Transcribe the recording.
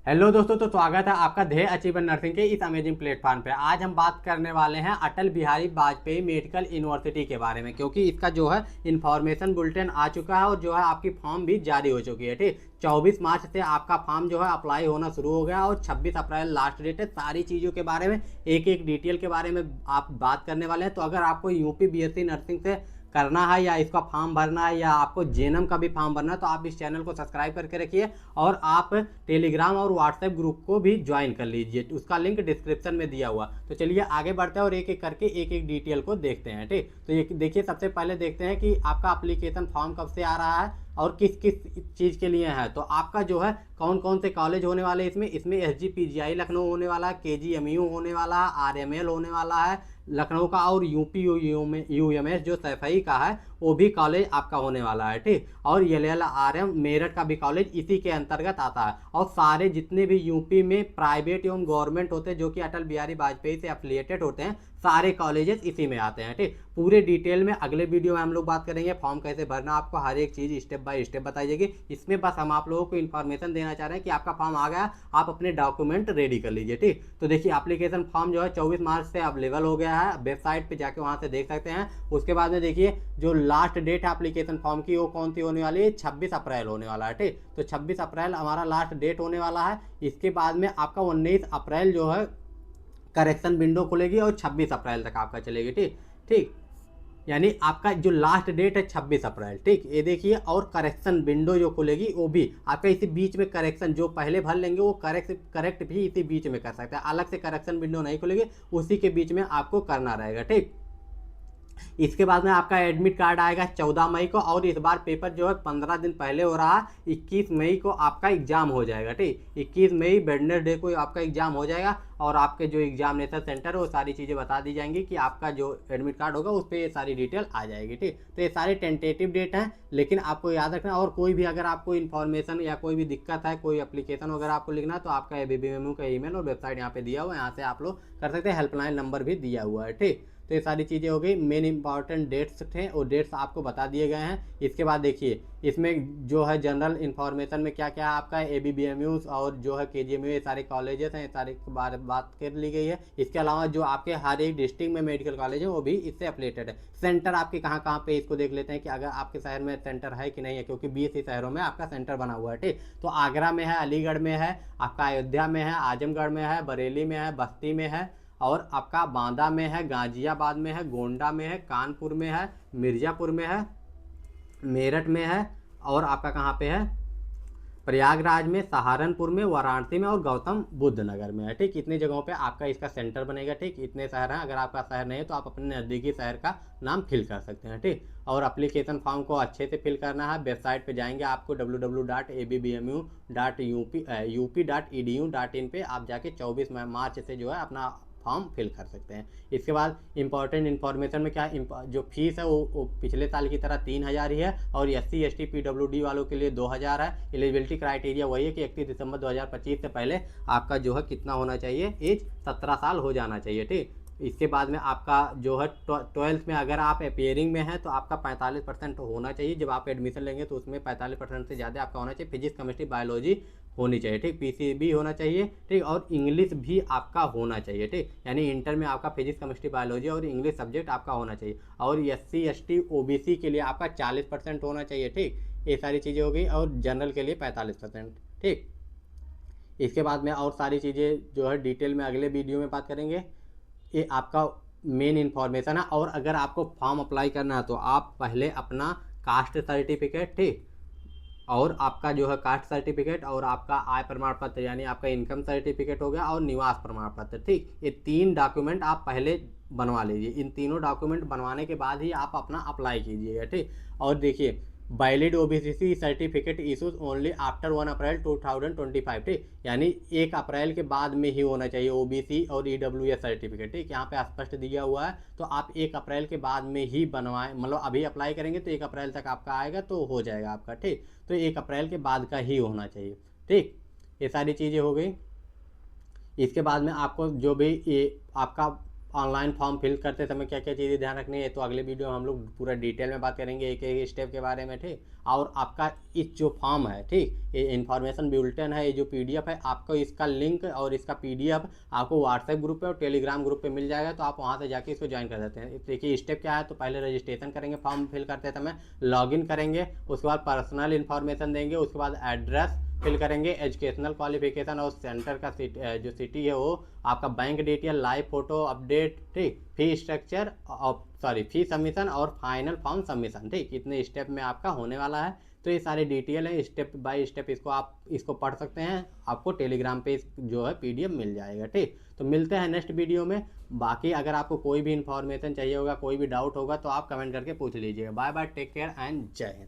Hello दोस्तों, तो स्वागत है आपका ध्येय अचीवर नर्सिंग के इस अमेजिंग प्लेटफॉर्म पे। आज हम बात करने वाले हैं अटल बिहारी वाजपेयी मेडिकल यूनिवर्सिटी के बारे में, क्योंकि इसका जो है इंफॉर्मेशन बुलेटिन आ चुका है और जो है आपकी फॉर्म भी जारी हो चुकी है। ठीक, 24 मार्च से आपका फॉर्म जो है अप्लाई होना शुरू हो गया और 26 अप्रैल लास्ट डेट है। सारी चीज़ों के बारे में एक एक डिटेल के बारे में आप बात करने वाले हैं। तो अगर आपको यूपी बीएससी नर्सिंग से करना है या इसका फॉर्म भरना है या आपको जेएनएम का भी फॉर्म भरना है, तो आप इस चैनल को सब्सक्राइब करके रखिए और आप टेलीग्राम और व्हाट्सएप ग्रुप को भी ज्वाइन कर लीजिए। उसका लिंक डिस्क्रिप्शन में दिया हुआ। तो चलिए आगे बढ़ते हैं और एक एक करके एक एक डिटेल को देखते हैं। ठीक, तो ये देखिए, सबसे पहले देखते हैं कि आपका एप्लीकेशन फॉर्म कब से आ रहा है और किस किस चीज़ के लिए है। तो आपका जो है कौन कौन से कॉलेज होने वाले इसमें एसजीपीजीआई लखनऊ होने वाला है, केजीएमयू होने वाला है, आरएमएल होने वाला है लखनऊ का, और यूपी यूएमएस जो सैफई का है वो भी कॉलेज आपका होने वाला है। ठीक, और एलएलआरएम मेरठ का भी कॉलेज इसी के अंतर्गत आता है। और सारे जितने भी यूपी में प्राइवेट एवं गवर्नमेंट होते हैं जो कि अटल बिहारी वाजपेयी से एफिलिएटेड होते हैं, सारे कॉलेजेस इसी में आते हैं। ठीक, पूरे डिटेल में अगले वीडियो में हम लोग बात करेंगे। फॉर्म कैसे भरना, आपको हर एक चीज़ स्टेप बाय स्टेप बताई जाएगी। इसमें बस हम आप लोगों को इन्फॉर्मेशन देना चाह रहे हैं कि आपका फॉर्म आ गया, आप अपने डॉक्यूमेंट रेडी कर लीजिए। ठीक, तो देखिए एप्लीकेशन फॉर्म जो है 24 मार्च से अवेलेबल हो गया है, वेबसाइट पे जाके वहाँ से देख सकते हैं। उसके बाद में देखिए जो लास्ट डेट है एप्लीकेशन फॉर्म की वो कौन सी होने वाली है, 26 अप्रैल होने वाला है। ठीक, तो 26 अप्रैल हमारा लास्ट डेट होने वाला है। इसके बाद में आपका 19 अप्रैल जो है करेक्शन विंडो खुलेगी और 26 अप्रैल तक आपका चलेगी। ठीक ठीक, यानी आपका जो लास्ट डेट है 26 अप्रैल। ठीक, ये देखिए, और करेक्शन विंडो जो खुलेगी वो भी आपका इसी बीच में, करेक्शन जो पहले भर लेंगे वो करेक्ट भी इसी बीच में कर सकते हैं। अलग से करेक्शन विंडो नहीं खुलेगी, उसी के बीच में आपको करना रहेगा। ठीक, इसके बाद में आपका एडमिट कार्ड आएगा 14 मई को, और इस बार पेपर जो है 15 दिन पहले हो रहा है। 21 मई को आपका एग्जाम हो जाएगा। ठीक, 21 मई वेडनेसडे को आपका एग्जाम हो जाएगा और आपके जो एग्जामिनेशन सेंटर है वो सारी चीज़ें बता दी जाएंगी कि आपका जो एडमिट कार्ड होगा उस पर ये सारी डिटेल आ जाएगी। ठीक, तो ये सारे टेंटेटिव डेट हैं, लेकिन आपको याद रखना। और कोई भी अगर आपको इन्फॉर्मेशन या कोई भी दिक्कत है, कोई एप्लीकेशन वगैरह आपको लिखना है, तो आपका एबीबीएमयू का ईमेल और वेबसाइट यहाँ पे दिया हुआ है, यहाँ से आप लोग कर सकते हैं। हेल्पलाइन नंबर भी दिया हुआ है। ठीक, तो ये सारी चीज़ें हो गई। मेन इंपॉर्टेंट डेट्स थे, और डेट्स आपको बता दिए गए हैं। इसके बाद देखिए इसमें जो है जनरल इन्फॉर्मेशन में क्या क्या आपका एबीबीएमयूज और जो है केजीएमयू, ये सारे कॉलेजेस हैं, ये सारे के बारे में बात कर ली गई है। इसके अलावा जो आपके हर एक डिस्ट्रिक्ट में मेडिकल कॉलेज है वो भी इससे एफिलिएटेड है। सेंटर आपके कहाँ कहाँ पे, इसको देख लेते हैं कि अगर आपके शहर में सेंटर है कि नहीं है, क्योंकि 20 ही शहरों में आपका सेंटर बना हुआ है। ठीक, तो आगरा में है, अलीगढ़ में है, आपका अयोध्या में है, आजमगढ़ में है, बरेली में है, बस्ती में है, और आपका बांदा में है, गाजियाबाद में है, गोंडा में है, कानपुर में है, मिर्ज़ापुर में है, मेरठ में है, और आपका कहाँ पे है, प्रयागराज में, सहारनपुर में, वाराणसी में और गौतम बुद्ध नगर में है। ठीक, इतनी जगहों पे आपका इसका सेंटर बनेगा। ठीक, इतने शहर हैं। अगर आपका शहर नहीं है तो आप अपने नज़दीकी शहर का नाम फिल कर सकते हैं। ठीक, और एप्लीकेशन फॉर्म को अच्छे से फिल करना है। वेबसाइट पे जाएंगे, आपको www.abbmu.up.edu.in पे आप जाके 24 मार्च से जो है अपना फॉर्म फिल कर सकते हैं। इसके बाद इंपॉर्टेंट इन्फॉर्मेशन में क्या, जो फीस है वो पिछले साल की तरह 3000 ही है, और SC ST PWD वालों के लिए 2000 है। एलिजिबिलिटी क्राइटेरिया वही है कि 31 दिसंबर 2025 से पहले आपका जो है कितना होना चाहिए, एज 17 साल हो जाना चाहिए। ठीक, इसके बाद में आपका जो है 12th में अगर आप अपेयरिंग में हैं तो आपका 45% होना चाहिए। जब आप एडमिशन लेंगे तो उसमें 45% से ज़्यादा आपका होना चाहिए। फिजिक्स केमिस्ट्री बायोलॉजी होनी चाहिए। ठीक, PCB होना चाहिए। ठीक, और इंग्लिश भी आपका होना चाहिए। ठीक, यानी इंटर में आपका फिजिक्स केमिस्ट्री बायोलॉजी और इंग्लिश सब्जेक्ट आपका होना चाहिए। और SC ST OBC के लिए आपका 40% होना चाहिए। ठीक, ये सारी चीज़ें हो गई, और जनरल के लिए 45%। ठीक, इसके बाद में और सारी चीज़ें जो है डिटेल में अगले वीडियो में बात करेंगे। ये आपका मेन इन्फॉर्मेशन है। और अगर आपको फॉर्म अप्लाई करना है तो आप पहले अपना कास्ट सर्टिफिकेट, ठीक, और आपका जो है कास्ट सर्टिफिकेट और आपका आय प्रमाण पत्र यानी आपका इनकम सर्टिफिकेट हो गया, और निवास प्रमाण पत्र। ठीक, ये 3 डॉक्यूमेंट आप पहले बनवा लीजिए। इन तीनों डॉक्यूमेंट बनवाने के बाद ही आप अपना अप्लाई कीजिएगा। ठीक, और देखिए valid OBC certificate issues only after 1 अप्रैल 2025। ठीक, यानी 1 अप्रैल के बाद में ही होना चाहिए OBC और EWS सर्टिफिकेट। ठीक, यहाँ पे स्पष्ट दिया हुआ है, तो आप 1 अप्रैल के बाद में ही बनवाएं। मतलब अभी अप्लाई करेंगे तो 1 अप्रैल तक आपका आएगा तो हो जाएगा आपका। ठीक, तो 1 अप्रैल के बाद का ही होना चाहिए। ठीक, ये सारी चीज़ें हो गई। इसके बाद में आपको जो भी ये आपका ऑनलाइन फॉर्म फिल करते समय क्या क्या चीज़ें ध्यान रखनी है तो अगले वीडियो में हम लोग पूरा डिटेल में बात करेंगे एक एक स्टेप के बारे में, ठीक। और आपका इस जो फॉर्म है, ठीक, ये इन्फॉर्मेशन बुलेटिन है, ये जो पीडीएफ है, आपको इसका लिंक और इसका पीडीएफ आपको व्हाट्सएप ग्रुप पे और टेलीग्राम ग्रुप पे मिल जाएगा, तो आप वहाँ से जाके इसको ज्वाइन कर सकते हैं। देखिए स्टेप क्या है, तो पहले रजिस्ट्रेशन करेंगे फॉर्म फिल करते समय, लॉगिन करेंगे, उसके बाद पर्सनल इन्फॉर्मेशन देंगे, उसके बाद एड्रेस फिल करेंगे, एजुकेशनल क्वालिफिकेशन और सेंटर का जो सिटी है वो, आपका bank detail, live photo update, ठीक, फी स्ट्रक्चर और फी सबमिशन और फाइनल फॉर्म सबमिशन, ठीक। इतने स्टेप में आपका होने वाला है। तो ये सारे डिटेल है, स्टेप बाय स्टेप इसको आप इसको पढ़ सकते हैं, आपको टेलीग्राम पे जो है पीडीएफ मिल जाएगा, ठीक। तो मिलते हैं नेक्स्ट वीडियो में। बाकी अगर आपको कोई भी इन्फॉर्मेशन चाहिए होगा, कोई भी डाउट होगा तो आप कमेंट करके पूछ लीजिएगा। Bye bye, take care and Jai Hind.